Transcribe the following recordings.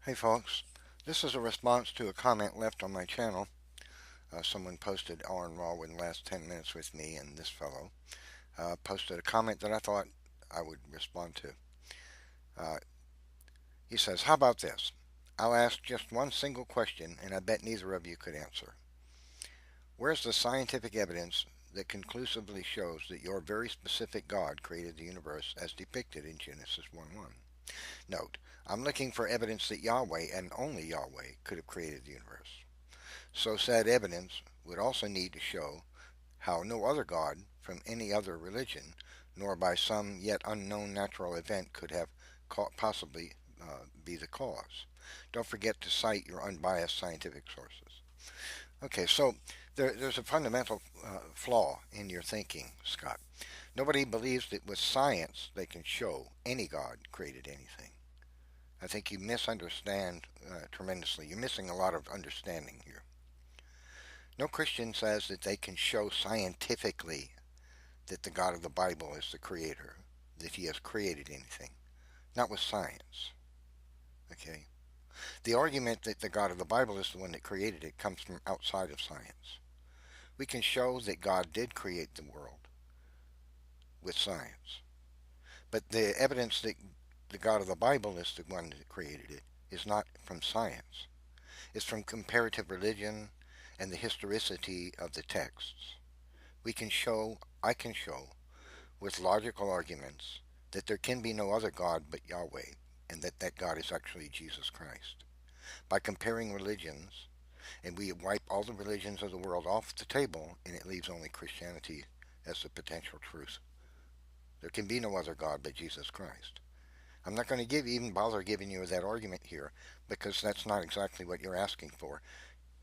Hey folks, this is a response to a comment left on my channel. Someone posted AaronRa in the last 10 minutes with me, and this fellow posted a comment that I thought I would respond to. Uh, he says, how about this? I'll ask just one single question, and I bet neither of you could answer. Where's the scientific evidence that conclusively shows that your very specific God created the universe as depicted in Genesis 1:1? Note, I'm looking for evidence that Yahweh and only Yahweh could have created the universe. So said evidence would also need to show how no other god from any other religion, nor by some yet unknown natural event, could have possibly be the cause. Don't forget to cite your unbiased scientific sources. Okay, so there's a fundamental flaw in your thinking, Scott. Nobody believes that with science they can show any god created anything. I think you misunderstand tremendously. You're missing a lot of understanding here. No Christian says that they can show scientifically that the God of the Bible is the creator, that he has created anything. Not with science. Okay? The argument that the God of the Bible is the one that created it comes from outside of science. We can show that God did create the world with science. But the evidence that the God of the Bible is the one that created it is not from science. It's from comparative religion and the historicity of the texts. I can show, with logical arguments, that there can be no other God but Yahweh, and that God is actually Jesus Christ. By comparing religions, and we wipe all the religions of the world off the table, and it leaves only Christianity as the potential truth. There can be no other God but Jesus Christ. I'm not going to even bother giving you that argument here, because that's not exactly what you're asking for,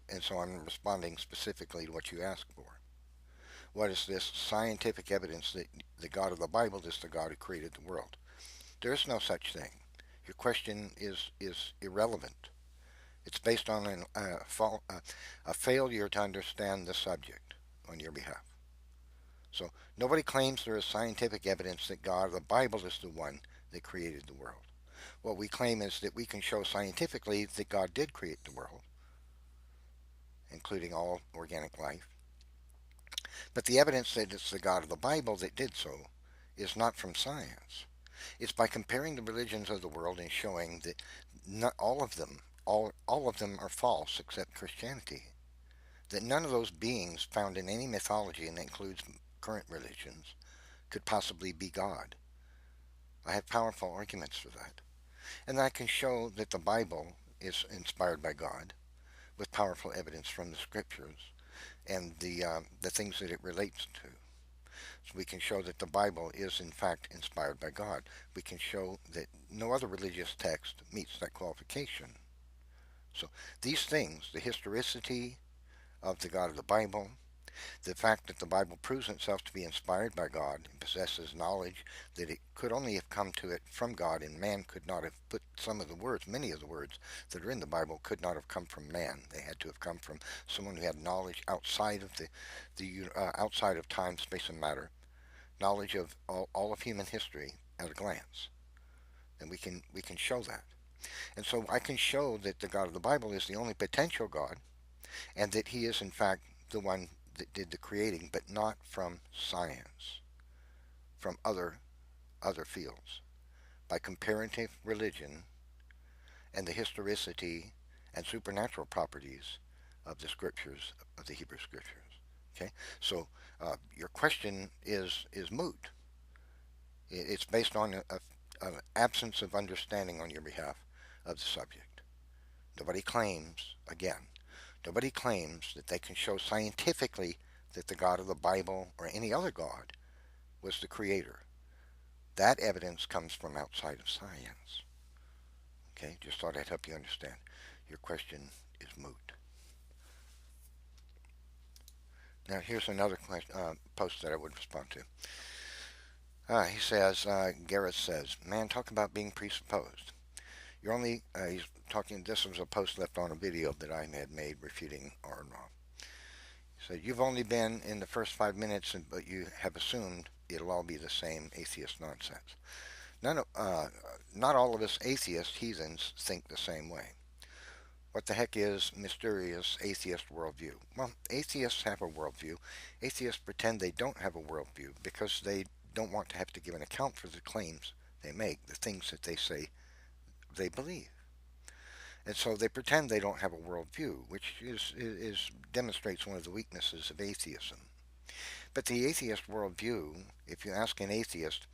and so I'm responding specifically to what you asked for. What is this scientific evidence that the God of the Bible is the God who created the world? There is no such thing. Your question is irrelevant. It's based on a failure to understand the subject on your behalf. So nobody claims there is scientific evidence that God of the Bible is the one that created the world. What we claim is that we can show scientifically that God did create the world, including all organic life. But the evidence that it's the God of the Bible that did so is not from science. It's by comparing the religions of the world and showing that not all of them are false except Christianity. That none of those beings found in any mythology, and that includes current religions, could possibly be God. I have powerful arguments for that. And I can show that the Bible is inspired by God with powerful evidence from the scriptures and the things that it relates to. So we can show that the Bible is in fact inspired by God. We can show that no other religious text meets that qualification. So these things, the historicity of the God of the Bible, the fact that the Bible proves itself to be inspired by God and possesses knowledge that it could only have come to it from God, and man could not have put some of the words, many of the words that are in the Bible could not have come from man. They had to have come from someone who had knowledge outside of outside of time, space, and matter, knowledge of all of human history at a glance. And we can show that. And so I can show that the God of the Bible is the only potential God, and that he is in fact the one that did the creating, but not from science, from other fields, by comparative religion and the historicity and supernatural properties of the scriptures, of the Hebrew scriptures. Okay, so your question is moot. It's based on an absence of understanding on your behalf of the subject. Nobody claims, again, nobody claims that they can show scientifically that the God of the Bible or any other God was the creator. That evidence comes from outside of science. Okay, just thought I'd help you understand. Your question is moot. Now here's another post that I would respond to. He says, Gareth says, man, talk about being presupposed. You're only, he's talking, this was a post left on a video that I had made refuting AronRa. He said, you've only been in the first 5 minutes, but you have assumed it'll all be the same atheist nonsense. None of, not all of us atheist heathens think the same way. What the heck is mysterious atheist worldview? Well, atheists have a worldview. Atheists pretend they don't have a worldview because they don't want to have to give an account for the claims they make, the things that they say they believe. And so they pretend they don't have a worldview, which is demonstrates one of the weaknesses of atheism. But the atheist worldview, if you ask an atheist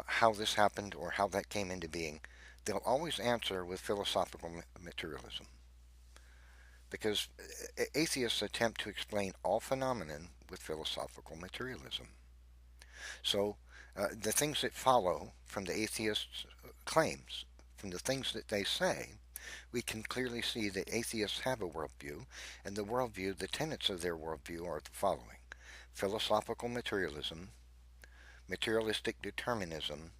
how this happened or how that came into being, they'll always answer with philosophical materialism. Because atheists attempt to explain all phenomenon with philosophical materialism. So the things that follow from the atheists' claims, from the things that they say, we can clearly see that atheists have a worldview, and the worldview, the tenets of their worldview are the following: philosophical materialism, materialistic determinism,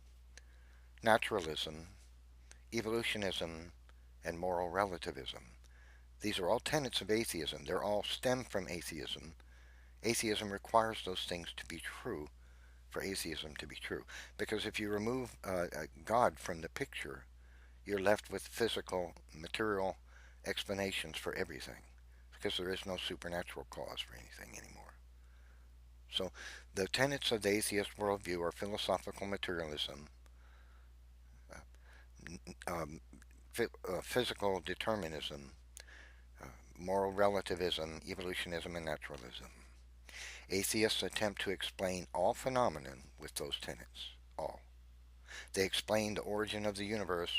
naturalism, evolutionism, and moral relativism. These are all tenets of atheism. They're all stem from atheism. Atheism requires those things to be true for atheism to be true. Because if you remove God from the picture, you're left with physical, material explanations for everything. Because there is no supernatural cause for anything anymore. So the tenets of the atheist worldview are philosophical materialism, um, physical determinism, moral relativism, evolutionism, and naturalism. Atheists attempt to explain all phenomenon with those tenets. All. They explain the origin of the universe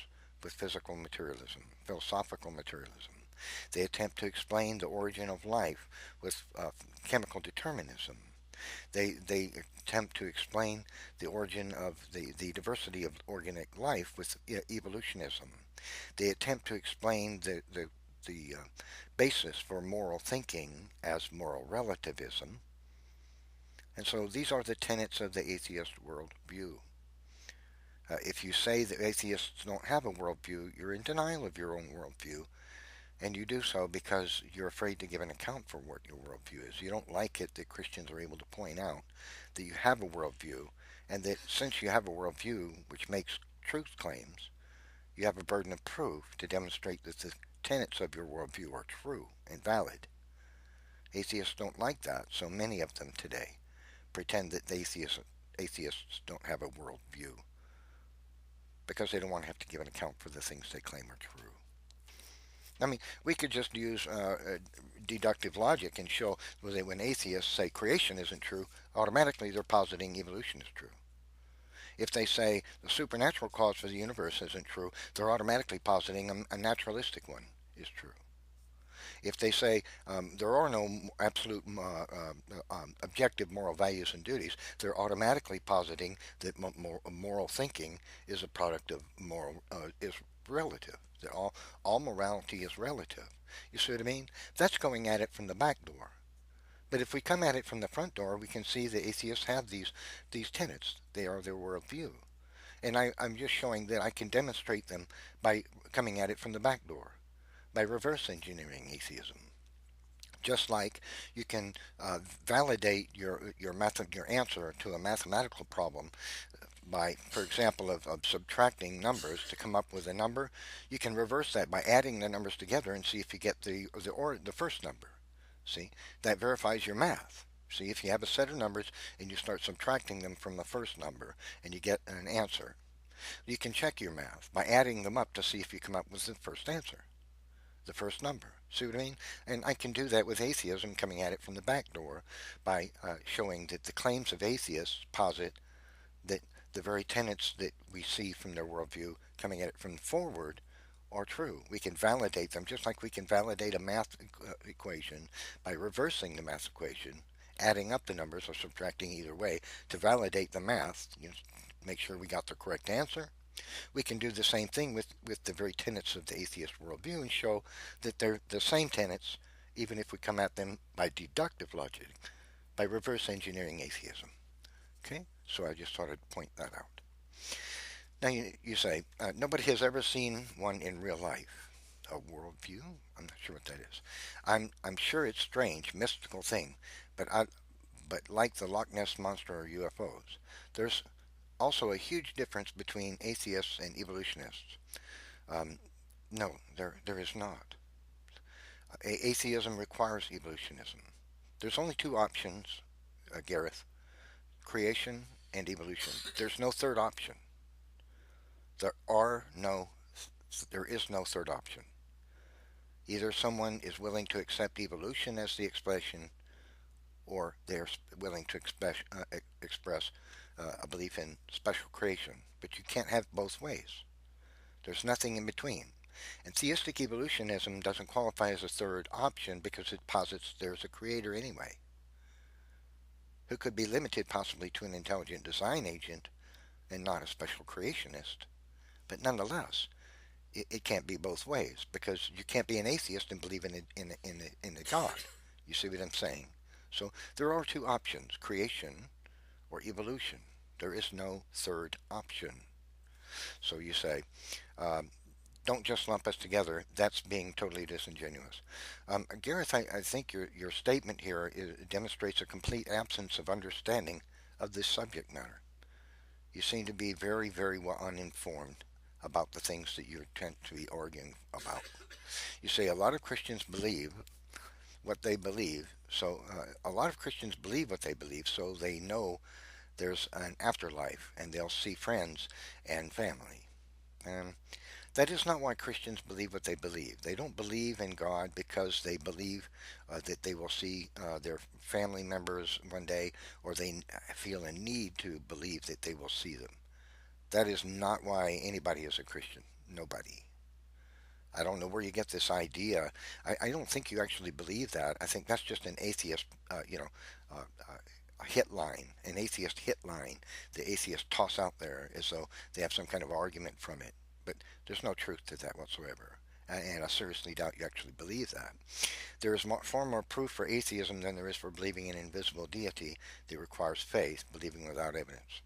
with physical materialism, philosophical materialism. They attempt to explain the origin of life with chemical determinism. They attempt to explain the origin of the diversity of organic life with evolutionism. They attempt to explain the basis for moral thinking as moral relativism. And so these are the tenets of the atheist worldview. If you say that atheists don't have a worldview, you're in denial of your own worldview, and you do so because you're afraid to give an account for what your worldview is. You don't like it that Christians are able to point out that you have a worldview, and that since you have a worldview which makes truth claims, you have a burden of proof to demonstrate that the tenets of your worldview are true and valid. Atheists don't like that, so many of them today pretend that the atheists don't have a worldview because they don't want to have to give an account for the things they claim are true. I mean, we could just use deductive logic and show that when atheists say creation isn't true, automatically they're positing evolution is true. If they say the supernatural cause for the universe isn't true, they're automatically positing a naturalistic one is true. If they say there are no absolute objective moral values and duties, they're automatically positing that moral thinking is a product of moral is relative. That all morality is relative. You see what I mean? That's going at it from the back door. But if we come at it from the front door, we can see the atheists have these tenets. They are their worldview. And I'm just showing that I can demonstrate them by coming at it from the back door, by reverse engineering atheism. Just like you can validate your answer to a mathematical problem by, for example, of subtracting numbers to come up with a number, you can reverse that by adding the numbers together and see if you get the first number. See, that verifies your math. See, if you have a set of numbers and you start subtracting them from the first number and you get an answer, you can check your math by adding them up to see if you come up with the first answer, the first number. See what I mean? And I can do that with atheism, coming at it from the back door by showing that the claims of atheists posit that the very tenets that we see from their worldview coming at it from forward are true. We can validate them just like we can validate a math equation by reversing the math equation, adding up the numbers or subtracting either way to validate the math, make sure we got the correct answer. We can do the same thing with the very tenets of the atheist worldview and show that they're the same tenets, even if we come at them by deductive logic, by reverse engineering atheism. Okay? So I just thought I'd point that out. Now you say, nobody has ever seen one in real life. A worldview? I'm not sure what that is. I'm sure it's strange, mystical thing, but like the Loch Ness monster or UFOs, there's also a huge difference between atheists and evolutionists. Um, no, there is not. Atheism requires evolutionism. There's only two options, Gareth: creation and evolution. There's no third option. There are no, there is no third option. Either someone is willing to accept evolution as the explanation, or they're willing to express a belief in special creation. But you can't have both ways. There's nothing in between. And theistic evolutionism doesn't qualify as a third option because it posits there's a creator anyway, who could be limited possibly to an intelligent design agent and not a special creationist. But nonetheless, it can't be both ways because you can't be an atheist and believe in a God. You see what I'm saying? So there are two options: creation or evolution. There is no third option. So you say, um, don't just lump us together. That's being totally disingenuous. Gareth, I think your statement here demonstrates a complete absence of understanding of this subject matter. You seem to be very, very well uninformed about the things that you tend to be arguing about. You say a lot of Christians believe what they believe, so a lot of Christians believe what they believe, so they know there's an afterlife and they'll see friends and family. Um, that is not why Christians believe what they believe. They don't believe in God because they believe that they will see their family members one day, or they feel a need to believe that they will see them. That is not why anybody is a Christian. Nobody. I don't know where you get this idea. I don't think you actually believe that. I think that's just an atheist, hit line, an atheist hit line. The atheists toss out there as though they have some kind of argument from it. But there's no truth to that whatsoever. And I seriously doubt you actually believe that. There is far more proof for atheism than there is for believing in an invisible deity that requires faith, believing without evidence.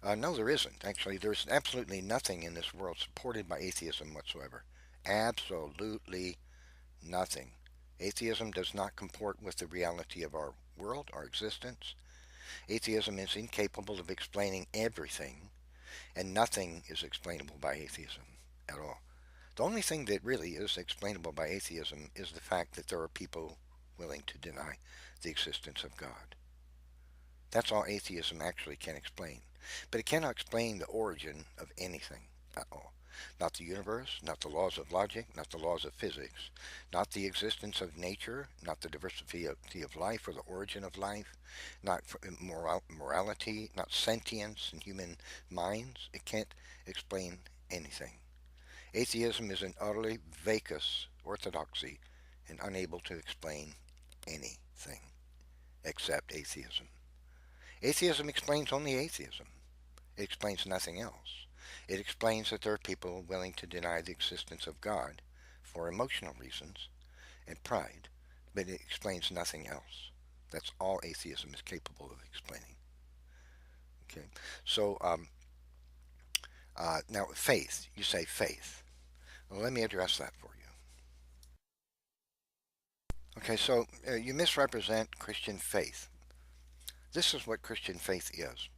No, there isn't. Actually, there's absolutely nothing in this world supported by atheism whatsoever. Absolutely nothing. Atheism does not comport with the reality of our world, our existence. Atheism is incapable of explaining everything, and nothing is explainable by atheism at all. The only thing that really is explainable by atheism is the fact that there are people willing to deny the existence of God. That's all atheism actually can explain. But it cannot explain the origin of anything at all. Not the universe, not the laws of logic, not the laws of physics, not the existence of nature, not the diversity of life or the origin of life, not morality, not sentience in human minds. It can't explain anything. Atheism is an utterly vacuous orthodoxy and unable to explain anything except atheism. Atheism explains only atheism. It explains nothing else. It explains that there are people willing to deny the existence of God for emotional reasons and pride, but it explains nothing else. That's all atheism is capable of explaining. Okay, so now faith. You say faith. Well, let me address that for you. Okay, so you misrepresent Christian faith. This is what Christian faith is.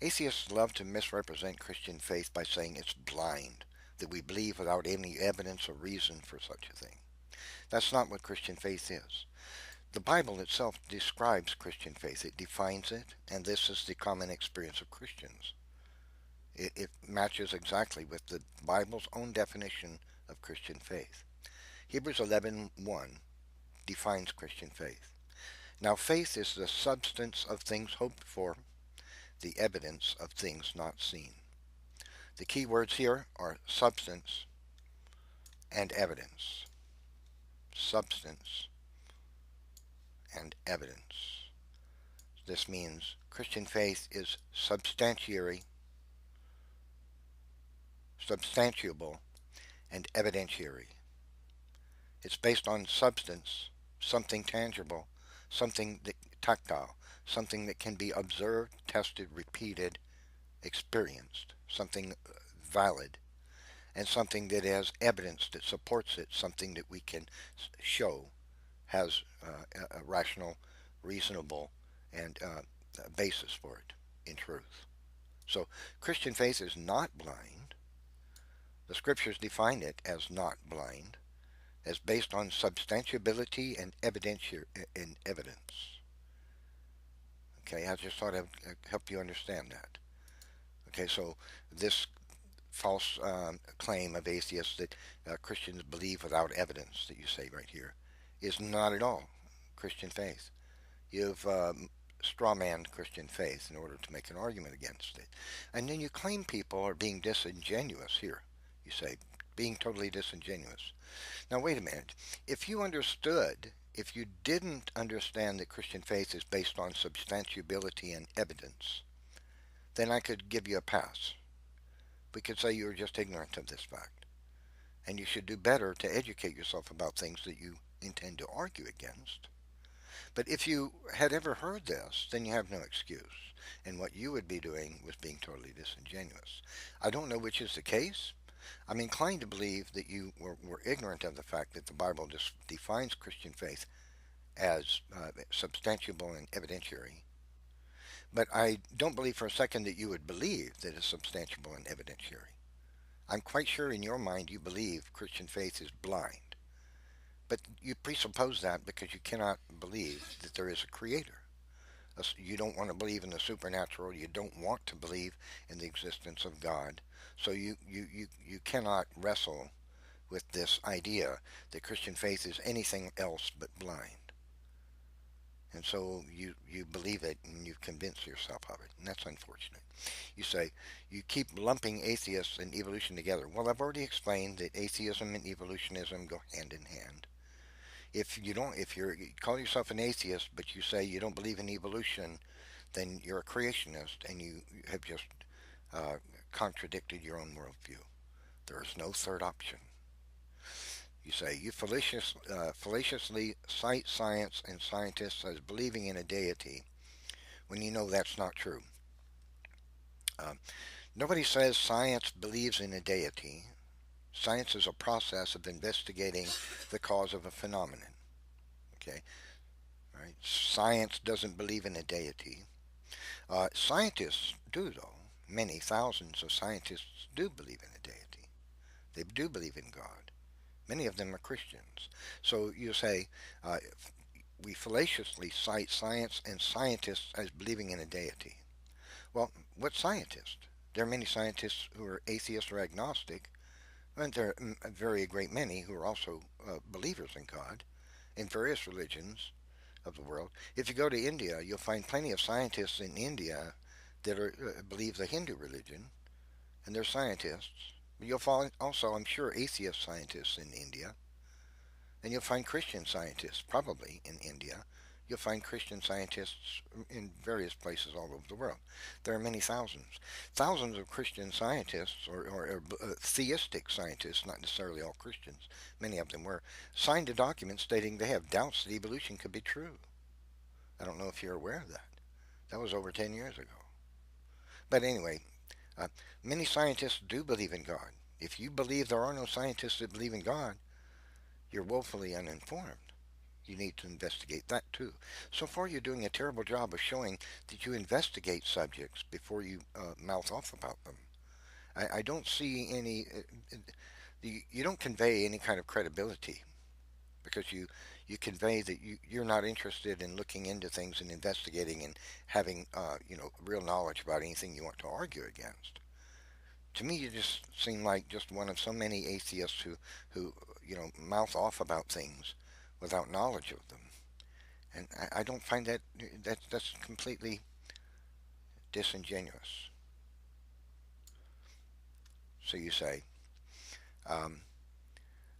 Atheists love to misrepresent Christian faith by saying it's blind, that we believe without any evidence or reason for such a thing. That's not what Christian faith is. The Bible itself describes Christian faith. It defines it, and this is the common experience of Christians. It matches exactly with the Bible's own definition of Christian faith. Hebrews 11:1 defines Christian faith. Now faith is the substance of things hoped for, the evidence of things not seen. The key words here are substance and evidence. Substance and evidence. This means Christian faith is substantiable, and evidentiary. It's based on substance, something tangible, something that, tactile, something that can be observed, tested, repeated, experienced, something valid, and something that has evidence that supports it, something that we can show has a rational, reasonable, and basis for it in truth. So Christian faith is not blind. The scriptures define it as not blind, as based on substantiability and evidence. Okay, I just thought I'd help you understand that. Okay, so this false claim of atheists that Christians believe without evidence that you say right here is not at all Christian faith. You've strawmanned Christian faith in order to make an argument against it. And then you claim people are being disingenuous here. You say, being totally disingenuous. Now, wait a minute. If you didn't understand that Christian faith is based on substantiability and evidence, then I could give you a pass. We could say you're just ignorant of this fact. And you should do better to educate yourself about things that you intend to argue against. But if you had ever heard this, then you have no excuse. And what you would be doing was being totally disingenuous. I don't know which is the case. I'm inclined to believe that you were ignorant of the fact that the Bible just defines Christian faith as substantiable and evidentiary. But I don't believe for a second that you would believe that it's substantiable and evidentiary. I'm quite sure in your mind you believe Christian faith is blind. But you presuppose that because you cannot believe that there is a creator. You don't want to believe in the supernatural. You don't want to believe in the existence of God. So you cannot wrestle with this idea that Christian faith is anything else but blind. And so you believe it and you convince yourself of it. And that's unfortunate. You say, you keep lumping atheists and evolution together. Well, I've already explained that atheism and evolutionism go hand in hand. If you call yourself an atheist, but you say you don't believe in evolution, then you're a creationist and you have just contradicted your own worldview. There is no third option. You say you fallaciously cite science and scientists as believing in a deity when you know that's not true. Uh, Nobody says science believes in a deity. Science is a process of investigating the cause of a phenomenon. Okay, right? Science doesn't believe in a deity. Scientists do, though. Many thousands of scientists do believe in a deity. They do believe in God. Many of them are Christians. So you say, we fallaciously cite science and scientists as believing in a deity. Well, what scientists? There are many scientists who are atheists or agnostic, and there are a very great many who are also believers in God in various religions of the world. If you go to India, you'll find plenty of scientists in India that believe the Hindu religion, and they're scientists. You'll find also, I'm sure, atheist scientists in India, and you'll find Christian scientists probably in India. You'll find Christian scientists in various places all over the world. There are many thousands. Thousands of Christian scientists, or theistic scientists, not necessarily all Christians, many of them were, signed a document stating they have doubts that evolution could be true. I don't know if you're aware of that. That was over 10 years ago. But anyway, uh, many scientists do believe in God. If you believe there are no scientists that believe in God, you're woefully uninformed. You need to investigate that too. So far, you're doing a terrible job of showing that you investigate subjects before you mouth off about them. I don't see any. You don't convey any kind of credibility because you convey that you're not interested in looking into things and investigating and having real knowledge about anything you want to argue against. To me, you just seem like just one of so many atheists who mouth off about things without knowledge of them. And I don't find that's completely disingenuous. So you say, um,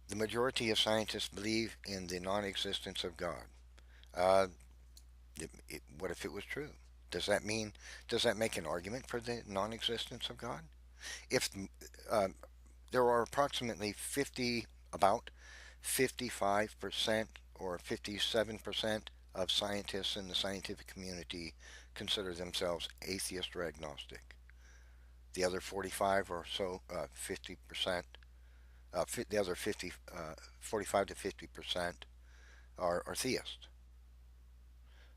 the majority of scientists believe in the non-existence of God. Uh, what if it was true? Does that make an argument for the non-existence of God? If uh, there are approximately about 55% or 57% of scientists in the scientific community consider themselves atheist or agnostic. The other 45 or so, 50%, the other 45 to 50% are theists.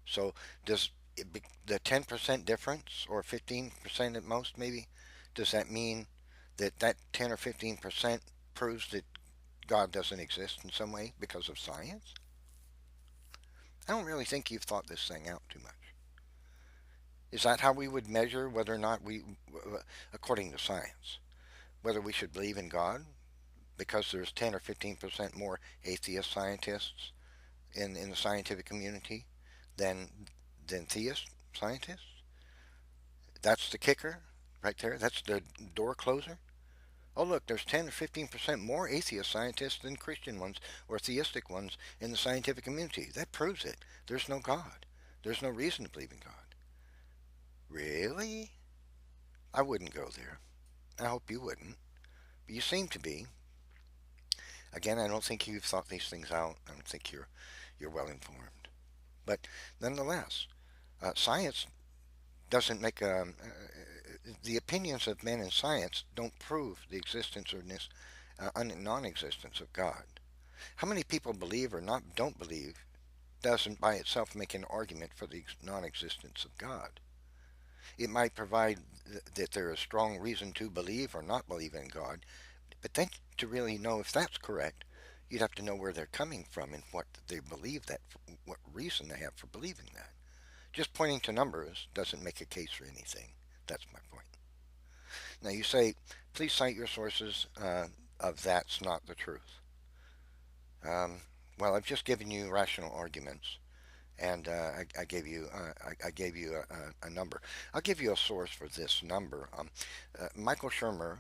So does the 10% difference, or 15% at most maybe, does that mean that that 10 or 15% proves that God doesn't exist in some way because of science? I don't really think you've thought this thing out too much. Is that how we would measure whether or not according to science, whether we should believe in God? Because there's 10 or 15% more atheist scientists in the scientific community than theist scientists? That's the kicker right there. That's the door closer. Oh, look, there's 10 or 15% more atheist scientists than Christian ones or theistic ones in the scientific community. That proves it. There's no God. There's no reason to believe in God. Really? I wouldn't go there. I hope you wouldn't. But you seem to be. Again, I don't think you've thought these things out. I don't think you're well informed. But nonetheless, science doesn't make the opinions of men in science don't prove the existence or non-existence of God. How many people believe or not don't believe doesn't by itself make an argument for the non-existence of God. It might provide that there is strong reason to believe or not believe in God, but then to really know if that's correct, you'd have to know where they're coming from and what they believe that, what reason they have for believing that. Just pointing to numbers doesn't make a case for anything. That's my point. Now you say, please cite your sources of that's not the truth. Um, well, I've just given you rational arguments, and I gave you a number. I'll give you a source for this number. Michael Shermer,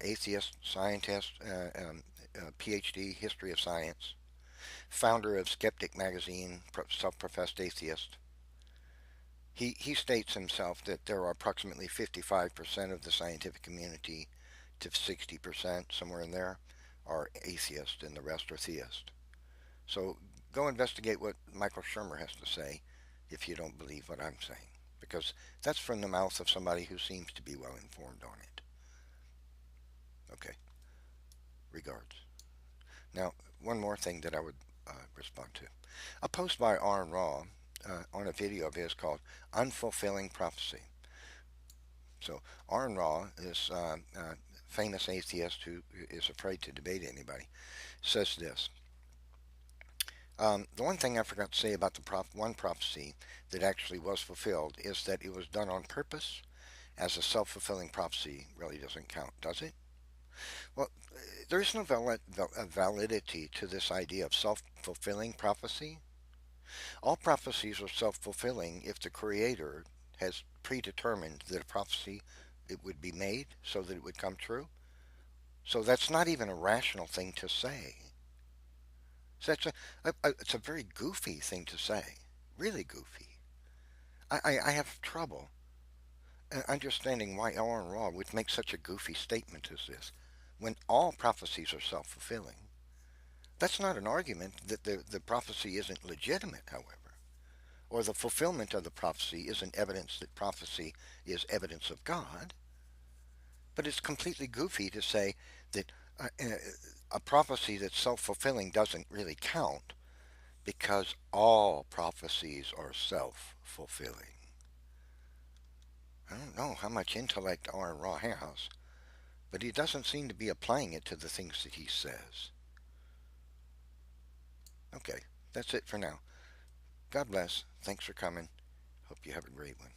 atheist scientist, PhD, history of science, founder of Skeptic magazine, self-professed atheist. He states himself that there are approximately 55% of the scientific community to 60%, somewhere in there, are atheist and the rest are theist. So go investigate what Michael Shermer has to say if you don't believe what I'm saying, because that's from the mouth of somebody who seems to be well informed on it. Okay, regards. Now, one more thing that I would respond to. A post by AaronRa on a video of his called Unfulfilling Prophecy. So AaronRa, this famous atheist who is afraid to debate anybody, says this. The one thing I forgot to say about the one prophecy that actually was fulfilled is that it was done on purpose, as a self-fulfilling prophecy really doesn't count, does it? Well, there is no validity to this idea of self-fulfilling prophecy. All prophecies are self-fulfilling if the Creator has predetermined that a prophecy it would be made so that it would come true. So that's not even a rational thing to say. So it's a very goofy thing to say, really goofy. I have trouble understanding why AaronRa would make such a goofy statement as this, when all prophecies are self-fulfilling. That's not an argument that the prophecy isn't legitimate, however, or the fulfillment of the prophecy isn't evidence that prophecy is evidence of God, but it's completely goofy to say that a prophecy that's self-fulfilling doesn't really count because all prophecies are self-fulfilling. I don't know how much intellect AaronRa has, but he doesn't seem to be applying it to the things that he says. Okay, that's it for now. God bless. Thanks for coming. Hope you have a great one.